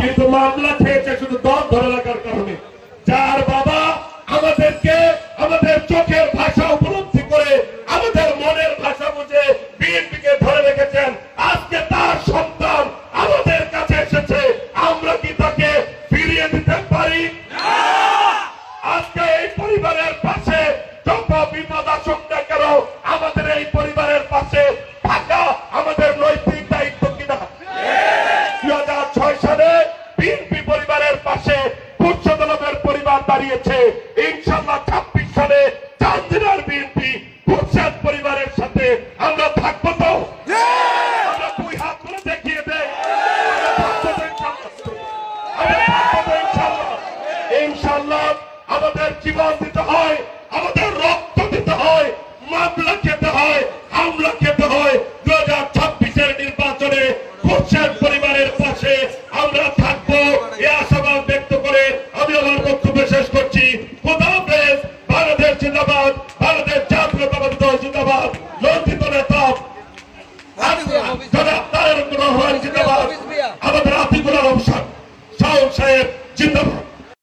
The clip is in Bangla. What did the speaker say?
কিন্তু মামলা খেয়েছে শুধু দল ধরে রাখার কারণে। যার বাবা আমাদেরকে আমাদের চোখের ভাষা উপলব্ধি করে আমাদের মনের ভাষা বুঝে বিএনপিকে ধরে রেখেছেন, আজকে তার সন্তান আমাদের কাছে এসেছে, আমরা কি তাকে ফিরিয়ে দিতে পারি? আজকে এই পরিবারের পাশে যত বিপদ আসুক না কেন, আমাদের এই পরিবারের পাশে থাকা আমাদের নৈতিক দায়িত্ব কিনা? 2006 সালে বিএনপি পরিবারের পাশে খুরশেদ আলমের পরিবার দাঁড়িয়েছে, ইনশাআল্লাহ 26 সালে চান্দিনার বিএনপি খুরশেদ পরিবারের সাথে আমরা থাকবো তো? আমরা দুই হাত করে দেখিয়ে দেই ইনশাআল্লাহ। আমাদের জীবন দিতে হয়, আমাদের রক্ত দিতে হয়, মামলা খেতে হয়, হামলা খেতে হয়। 2026-এর নির্বাচনে খুরশেদ পরিবারের পাশে আমরা